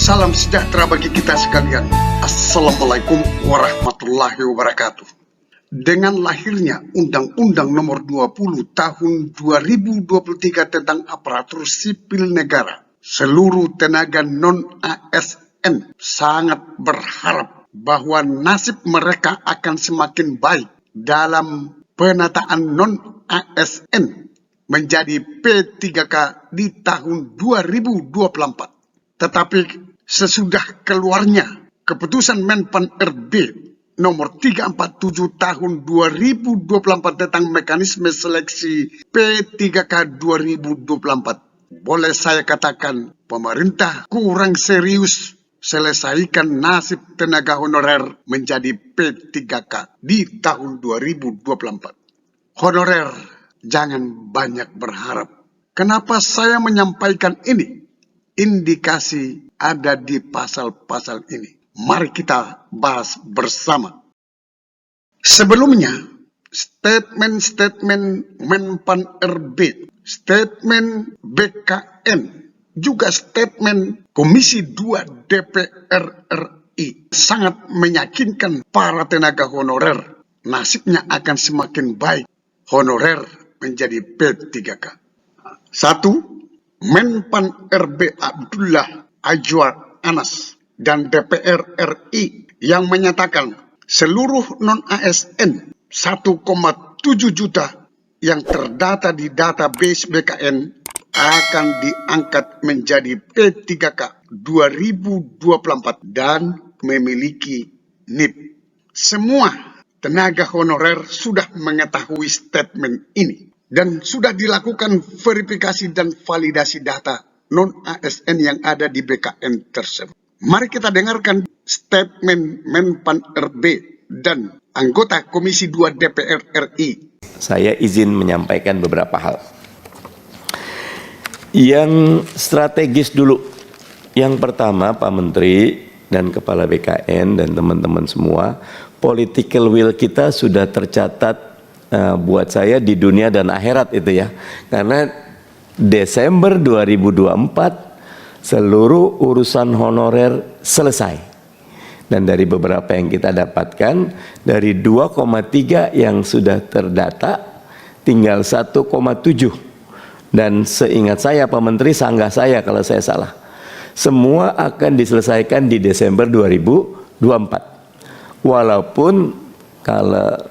Salam sejahtera bagi kita sekalian. Assalamualaikum warahmatullahi wabarakatuh. Dengan lahirnya Undang-Undang Nomor 20 Tahun 2023 tentang Aparatur Sipil Negara, seluruh tenaga non-ASN sangat berharap bahwa nasib mereka akan semakin baik dalam penataan non-ASN menjadi P3K di tahun 2024. Tetapi sesudah keluarnya keputusan Menpan RB nomor 347 tahun 2024 tentang mekanisme seleksi P3K 2024, boleh saya katakan pemerintah kurang serius selesaikan nasib tenaga honorer menjadi P3K di tahun 2024. Honorer, jangan banyak berharap. Kenapa saya menyampaikan ini? Indikasi ada di pasal-pasal ini. Mari kita bahas bersama. Sebelumnya, statement-statement Menpan RB, statement BKN, juga statement Komisi 2 DPR RI sangat meyakinkan para tenaga honorer. Nasibnya akan semakin baik. Honorer menjadi P3K. 1. Menpan RB Abdullah Azwar Anas dan DPR RI yang menyatakan seluruh non-ASN 1,7 juta yang terdata di database BKN akan diangkat menjadi P3K 2024 dan memiliki NIP. Semua tenaga honorer sudah mengetahui statement ini dan sudah dilakukan verifikasi dan validasi data non-ASN yang ada di BKN tersebut. Mari kita dengarkan statement Menpan RB dan anggota Komisi 2 DPR RI. Saya izin menyampaikan beberapa hal. Yang strategis dulu. Yang pertama, Pak Menteri dan Kepala BKN dan teman-teman semua, political will kita sudah tercatat buat saya di dunia dan akhirat itu ya. Karena Desember 2024 seluruh urusan honorer selesai. Dan dari beberapa yang kita dapatkan, dari 2,3 yang sudah terdata tinggal 1,7. Dan seingat saya Pak Menteri, sanggah saya kalau saya salah, semua akan diselesaikan di Desember 2024. Walaupun kalau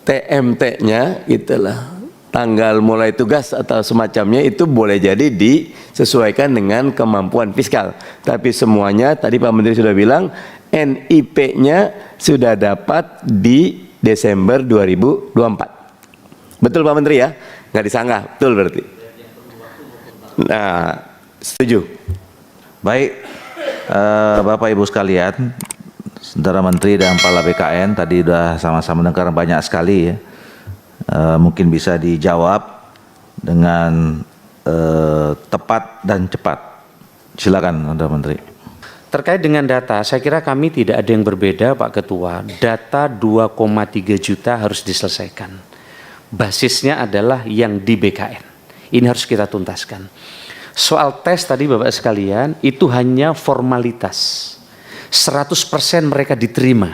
TMT-nya itulah tanggal mulai tugas atau semacamnya itu boleh jadi disesuaikan dengan kemampuan fiskal. Tapi semuanya tadi Pak Menteri sudah bilang NIP-nya sudah dapat di Desember 2024. Betul Pak Menteri ya? Nggak disanggah, betul berarti? Nah, setuju. Baik, Bapak Ibu sekalian, Saudara Menteri dan Kepala BKN tadi sudah sama-sama mendengar banyak sekali ya. Mungkin bisa dijawab dengan tepat dan cepat. Silakan Saudara Menteri. Terkait dengan data, saya kira kami tidak ada yang berbeda Pak Ketua. Data 2,3 juta harus diselesaikan. Basisnya adalah yang di BKN. Ini harus kita tuntaskan. Soal tes tadi Bapak sekalian, itu hanya formalitas. 100% mereka diterima.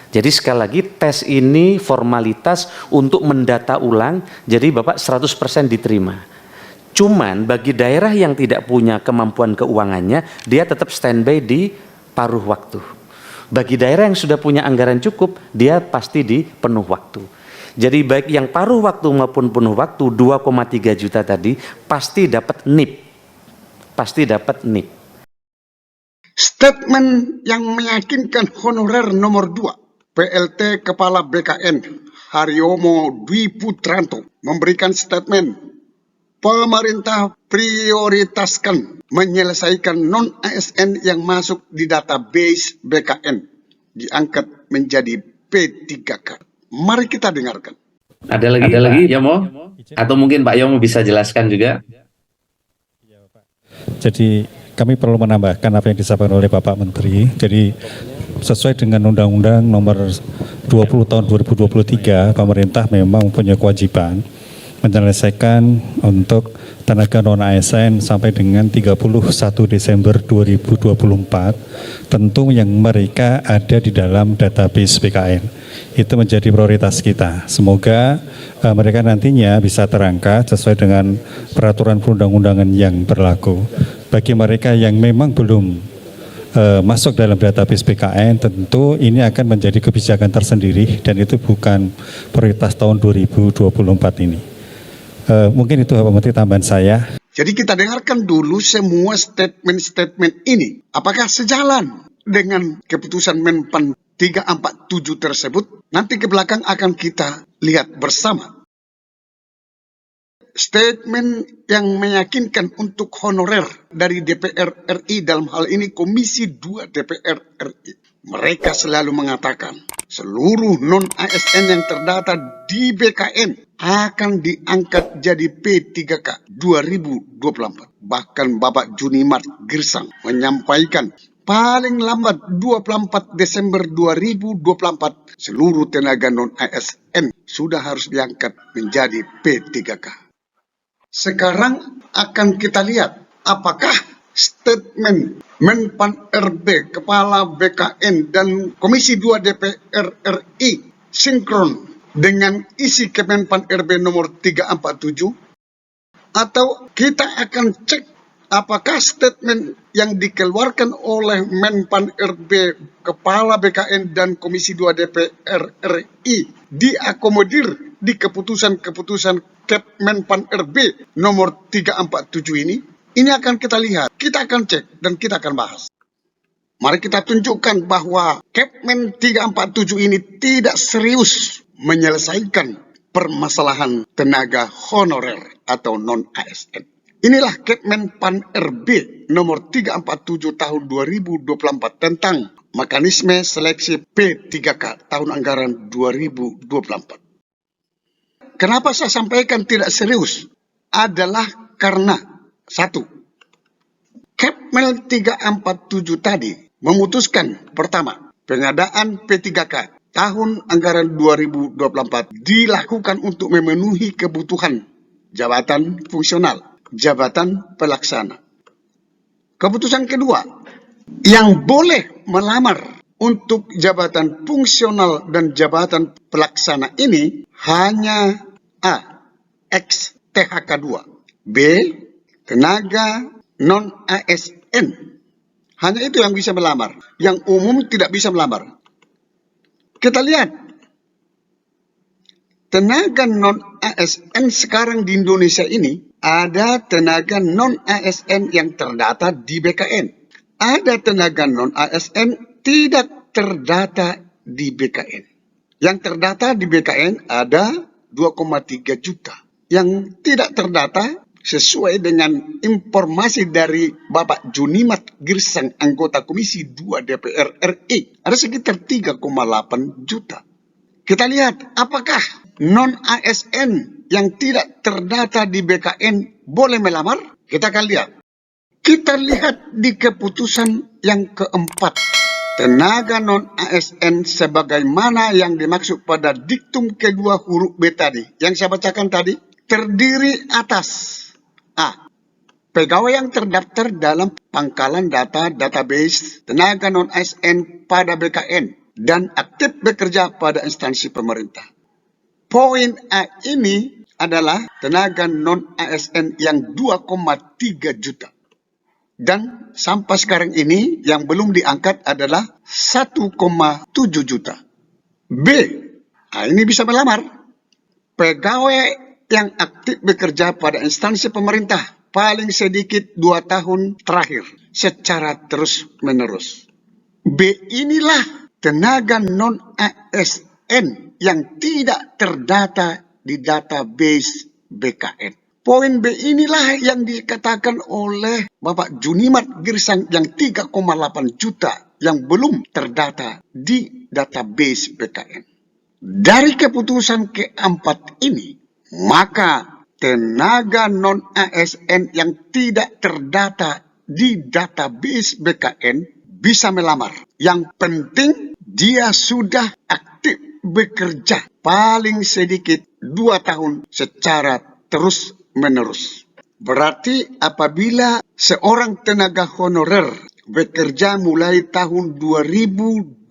Jadi sekali lagi tes ini formalitas untuk mendata ulang, jadi Bapak 100% diterima. Cuman bagi daerah yang tidak punya kemampuan keuangannya, dia tetap standby di paruh waktu. Bagi daerah yang sudah punya anggaran cukup, dia pasti di penuh waktu. Jadi baik yang paruh waktu maupun penuh waktu 2,3 juta tadi pasti dapat NIP. Pasti dapat NIP. Statement yang meyakinkan honorer nomor 2, PLT Kepala BKN Haryomo Dwi Putranto memberikan statement, pemerintah prioritaskan menyelesaikan non-ASN yang masuk di database BKN, diangkat menjadi P3K. Mari kita dengarkan. Ada lagi Yomo? Atau mungkin Pak Yomo bisa jelaskan juga? Jadi kami perlu menambahkan apa yang disampaikan oleh Bapak Menteri. Jadi sesuai dengan Undang-Undang Nomor 20 Tahun 2023, pemerintah memang punya kewajiban menyelesaikan untuk tenaga non-ASN sampai dengan 31 Desember 2024, tentu yang mereka ada di dalam database BKN. Itu menjadi prioritas kita. Semoga mereka nantinya bisa terangkat sesuai dengan peraturan perundang-undangan yang berlaku. Bagi mereka yang memang belum masuk dalam database BKN, tentu ini akan menjadi kebijakan tersendiri dan itu bukan prioritas tahun 2024 ini. Mungkin itu Pak Menteri tambahan saya. Jadi kita dengarkan dulu semua statement-statement ini. Apakah sejalan dengan keputusan Menpan 347 tersebut? Nanti ke belakang akan kita lihat bersama. Statement yang meyakinkan untuk honorer dari DPR RI, dalam hal ini Komisi 2 DPR RI. Mereka selalu mengatakan seluruh non-ASN yang terdata di BKN akan diangkat jadi P3K 2024. Bahkan Bapak Junimart Girsang menyampaikan paling lambat 24 Desember 2024 seluruh tenaga non-ASN sudah harus diangkat menjadi P3K. Sekarang akan kita lihat apakah statement Menpan RB, Kepala BKN, dan Komisi 2 DPR RI sinkron dengan isi Kemenpan RB nomor 347, atau kita akan cek apakah statement yang dikeluarkan oleh Menpan RB, Kepala BKN, dan Komisi 2 DPR RI diakomodir di keputusan-keputusan Menpan RB nomor 347 ini. Ini akan kita lihat, kita akan cek, dan kita akan bahas. Mari kita tunjukkan bahwa Kepmen 347 ini tidak serius menyelesaikan permasalahan tenaga honorer atau non-ASN. Inilah Kemenpan RB nomor 347 tahun 2024 tentang mekanisme seleksi P3K tahun anggaran 2024. Kenapa saya sampaikan tidak serius? Adalah karena satu, Kepmen 347 tadi memutuskan pertama, pengadaan P3K tahun anggaran 2024 dilakukan untuk memenuhi kebutuhan jabatan fungsional, jabatan pelaksana. Keputusan kedua, yang boleh melamar untuk jabatan fungsional dan jabatan pelaksana ini hanya A. Ex THK 2, B. Tenaga non-ASN. Hanya itu yang bisa melamar. Yang umum tidak bisa melamar. Kita lihat. Tenaga non-ASN sekarang di Indonesia ini, ada tenaga non-ASN yang terdata di BKN. Ada tenaga non-ASN tidak terdata di BKN. Yang terdata di BKN ada 2,3 juta. Yang tidak terdata sesuai dengan informasi dari Bapak Junimart Girsang, anggota Komisi 2 DPR RI, ada sekitar 3,8 juta. Kita lihat apakah non-ASN yang tidak terdata di BKN boleh melamar? Kita akan lihat. Kita lihat di keputusan yang keempat. Tenaga non-ASN sebagaimana yang dimaksud pada diktum kedua huruf B tadi, yang saya bacakan tadi, terdiri atas A. Pegawai yang terdaftar dalam pangkalan data database tenaga non-ASN pada BKN dan aktif bekerja pada instansi pemerintah. Poin A ini adalah tenaga non-ASN yang 2,3 juta. Dan sampai sekarang ini yang belum diangkat adalah 1,7 juta. B. Ini bisa melamar. Pegawai yang aktif bekerja pada instansi pemerintah paling sedikit 2 tahun terakhir secara terus-menerus. B inilah tenaga non-ASN yang tidak terdata di database BKN. Poin B inilah yang dikatakan oleh Bapak Junimart Girsang yang 3,8 juta yang belum terdata di database BKN. Dari keputusan keempat ini, maka tenaga non-ASN yang tidak terdata di database BKN bisa melamar. Yang penting dia sudah aktif bekerja paling sedikit 2 tahun secara terus-menerus. Berarti apabila seorang tenaga honorer bekerja mulai tahun 2022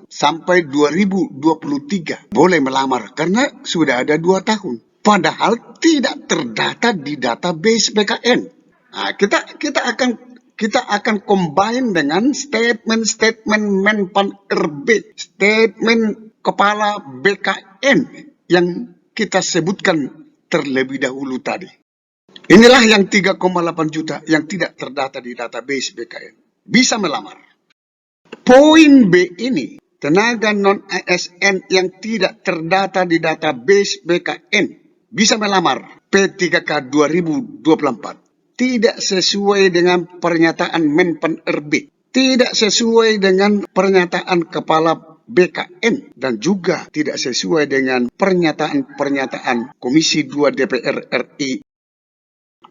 sampai 2023 boleh melamar karena sudah ada 2 tahun. Padahal tidak terdata di database BKN. Nah, kita akan combine dengan statement Menpan RB, statement kepala BKN yang kita sebutkan terlebih dahulu tadi. Inilah yang 3,8 juta yang tidak terdata di database BKN. Bisa melamar. Poin B ini, tenaga non-ASN yang tidak terdata di database BKN bisa melamar P3K 2024. Tidak sesuai dengan pernyataan Menpan RB. Tidak sesuai dengan pernyataan kepala BKN. Dan juga tidak sesuai dengan pernyataan Komisi 2 DPR RI.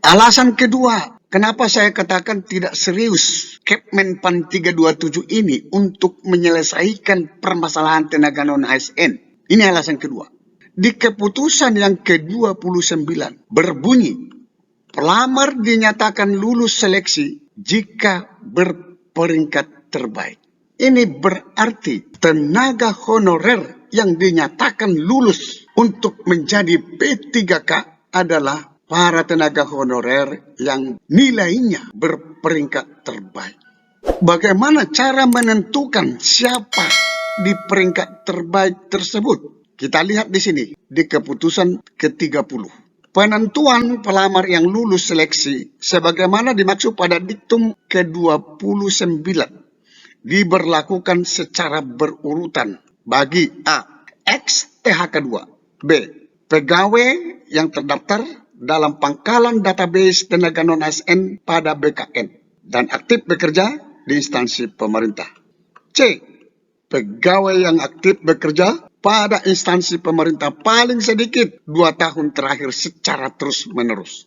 Alasan kedua, kenapa saya katakan tidak serius Kepmenpan 327 ini untuk menyelesaikan permasalahan tenaga non-ASN. Ini alasan kedua. Di keputusan yang ke-29 berbunyi, pelamar dinyatakan lulus seleksi jika berperingkat terbaik. Ini berarti tenaga honorer yang dinyatakan lulus untuk menjadi P3K adalah para tenaga honorer yang nilainya berperingkat terbaik. Bagaimana cara menentukan siapa di peringkat terbaik tersebut? Kita lihat di sini, di keputusan ke-30. Penentuan pelamar yang lulus seleksi sebagaimana dimaksud pada diktum ke-29 diberlakukan secara berurutan bagi A. Ex-THK2, B. Pegawai yang terdaftar dalam pangkalan database tenaga non-ASN pada BKN dan aktif bekerja di instansi pemerintah. C. Pegawai yang aktif bekerja pada instansi pemerintah paling sedikit 2 tahun terakhir secara terus-menerus.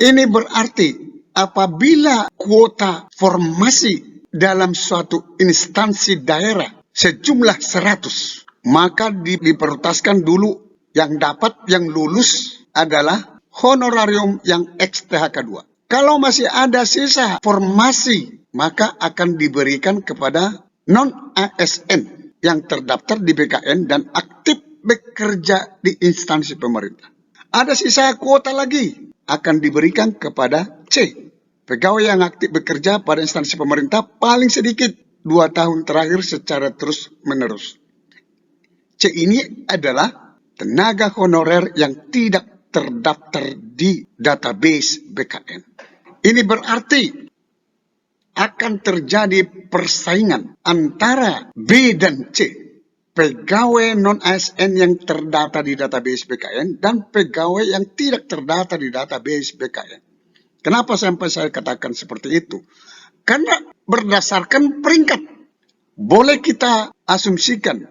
Ini berarti apabila kuota formasi dalam suatu instansi daerah sejumlah 100, maka diprioritaskan dulu yang lulus adalah honorarium yang ex-THK2. Kalau masih ada sisa formasi, maka akan diberikan kepada non-ASN yang terdaftar di BKN dan aktif bekerja di instansi pemerintah. Ada sisa kuota lagi, akan diberikan kepada C. Pegawai yang aktif bekerja pada instansi pemerintah paling sedikit 2 tahun terakhir secara terus-menerus. C ini adalah tenaga honorer yang tidak terdaftar di database BKN. Ini berarti akan terjadi persaingan antara B dan C. Pegawai non-ASN yang terdata di database BKN dan pegawai yang tidak terdata di database BKN. Kenapa sampai saya katakan seperti itu? Karena berdasarkan peringkat. Boleh kita asumsikan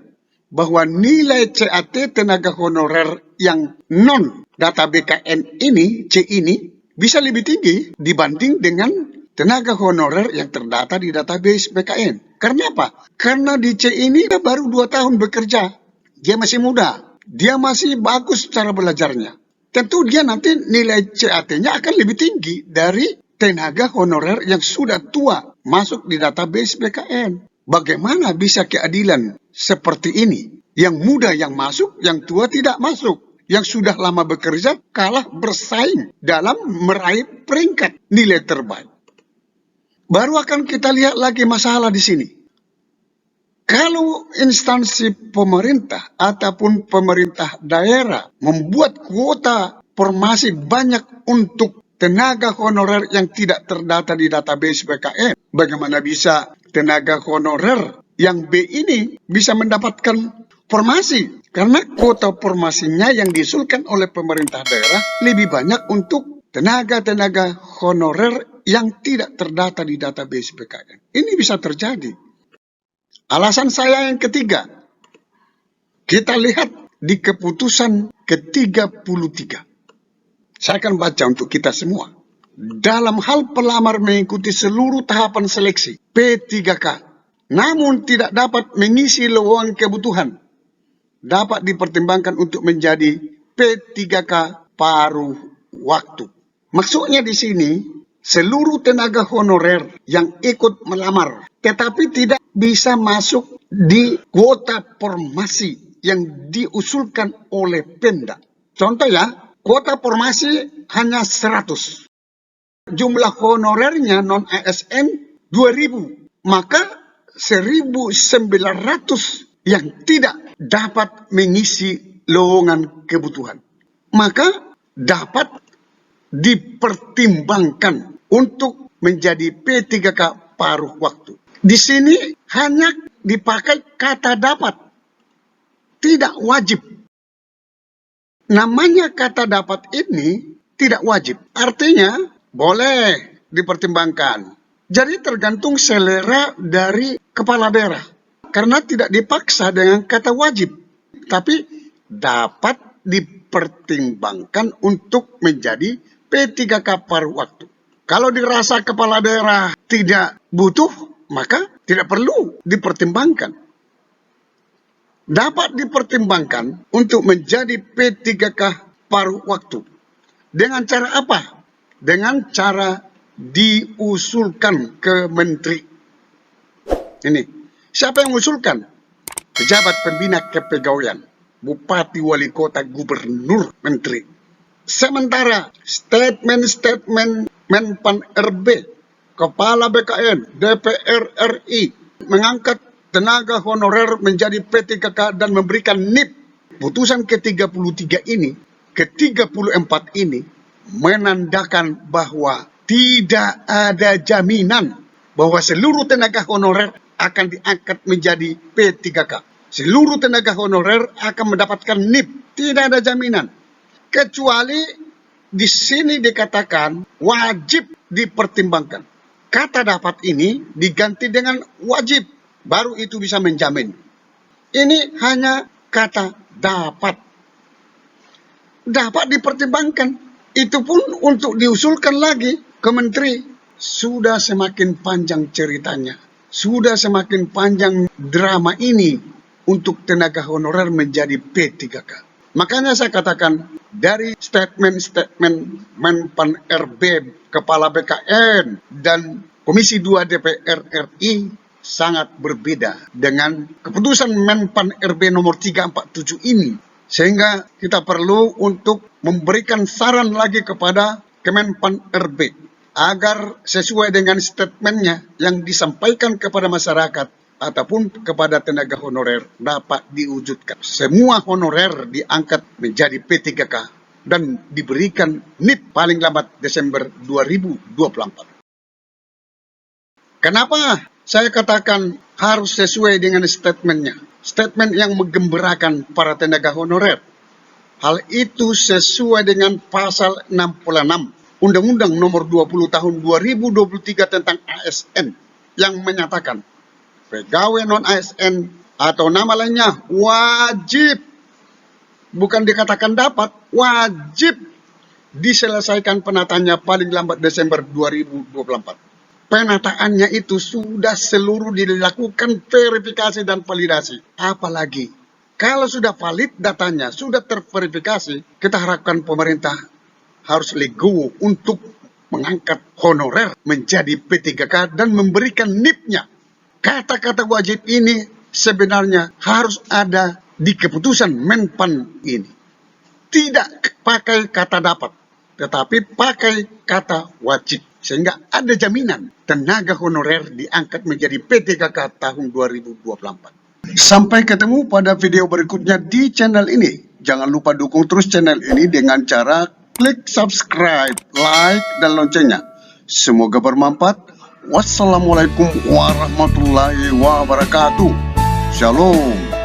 bahwa nilai CAT tenaga honorer yang non-data BKN ini, C ini, bisa lebih tinggi dibanding dengan tenaga honorer yang terdata di database BKN. Karena apa? Karena di C ini dia baru 2 tahun bekerja. Dia masih muda. Dia masih bagus cara belajarnya. Tentu dia nanti nilai CAT-nya akan lebih tinggi dari tenaga honorer yang sudah tua masuk di database BKN. Bagaimana bisa keadilan seperti ini? Yang muda yang masuk, yang tua tidak masuk. Yang sudah lama bekerja kalah bersaing dalam meraih peringkat nilai terbaik. Baru akan kita lihat lagi masalah di sini. Kalau instansi pemerintah ataupun pemerintah daerah membuat kuota formasi banyak untuk tenaga honorer yang tidak terdata di database BKN, bagaimana bisa tenaga honorer yang B ini bisa mendapatkan formasi? Karena kuota formasinya yang diusulkan oleh pemerintah daerah lebih banyak untuk tenaga-tenaga honorer yang tidak terdata di database BKN. Ini bisa terjadi. Alasan saya yang ketiga, kita lihat di keputusan ke-33. Saya akan baca untuk kita semua. Dalam hal pelamar mengikuti seluruh tahapan seleksi P3K, namun tidak dapat mengisi lowongan kebutuhan, dapat dipertimbangkan untuk menjadi P3K paruh waktu. Maksudnya di sini, seluruh tenaga honorer yang ikut melamar, tetapi tidak bisa masuk di kuota formasi yang diusulkan oleh Pemda. Contoh ya, kuota formasi hanya 100. Jumlah honorernya non-ASN 2.000. Maka 1.900 yang tidak dapat mengisi lowongan kebutuhan. Maka dapat dipertimbangkan untuk menjadi P3K paruh waktu. Di sini hanya dipakai kata dapat, tidak wajib. Namanya kata dapat ini tidak wajib, artinya boleh dipertimbangkan. Jadi tergantung selera dari kepala daerah, karena tidak dipaksa dengan kata wajib, tapi dapat dipertimbangkan untuk menjadi P3K paruh waktu. Kalau dirasa kepala daerah tidak butuh, maka tidak perlu dipertimbangkan. Dapat dipertimbangkan untuk menjadi P3K paruh waktu. Dengan cara apa? Dengan cara diusulkan ke menteri. Ini, siapa yang mengusulkan? Pejabat pembina kepegawaian, bupati, wali kota, gubernur, menteri. Sementara statement-statement Menpan RB, Kepala BKN, DPR RI mengangkat tenaga honorer menjadi P3K dan memberikan NIP. Putusan ke-33 ini, ke-34 ini menandakan bahwa tidak ada jaminan bahwa seluruh tenaga honorer akan diangkat menjadi P3K. Seluruh tenaga honorer akan mendapatkan NIP. Tidak ada jaminan. Kecuali di sini dikatakan wajib dipertimbangkan. Kata dapat ini diganti dengan wajib. Baru itu bisa menjamin. Ini hanya kata dapat. Dapat dipertimbangkan. Itu pun untuk diusulkan lagi ke menteri. Sudah semakin panjang ceritanya. Sudah semakin panjang drama ini untuk tenaga honorer menjadi P3K. Makanya saya katakan dari statement-statement Menpan RB, Kepala BKN, dan Komisi 2 DPR RI sangat berbeda dengan keputusan Menpan RB nomor 347 ini. Sehingga kita perlu untuk memberikan saran lagi kepada Kemenpan RB agar sesuai dengan statementnya yang disampaikan kepada masyarakat ataupun kepada tenaga honorer dapat diwujudkan. Semua honorer diangkat menjadi P3K dan diberikan NIP paling lambat Desember 2024. Kenapa saya katakan harus sesuai dengan statementnya? Statement yang menggembirakan para tenaga honorer. Hal itu sesuai dengan pasal 66 Undang-Undang nomor 20 tahun 2023 tentang ASN yang menyatakan pegawai non-ASN atau nama lainnya wajib, bukan dikatakan dapat, wajib diselesaikan penataannya paling lambat Desember 2024. Penataannya itu sudah seluruh dilakukan verifikasi dan validasi. Apalagi kalau sudah valid datanya, sudah terverifikasi, kita harapkan pemerintah harus legowo untuk mengangkat honorer menjadi P3K dan memberikan NIP-nya. Kata-kata wajib ini sebenarnya harus ada di keputusan Menpan ini. Tidak pakai kata dapat, tetapi pakai kata wajib. Sehingga ada jaminan tenaga honorer diangkat menjadi P3K tahun 2024. Sampai ketemu pada video berikutnya di channel ini. Jangan lupa dukung terus channel ini dengan cara klik subscribe, like, dan loncengnya. Semoga bermanfaat. Wassalamualaikum warahmatullahi wabarakatuh. Shalom.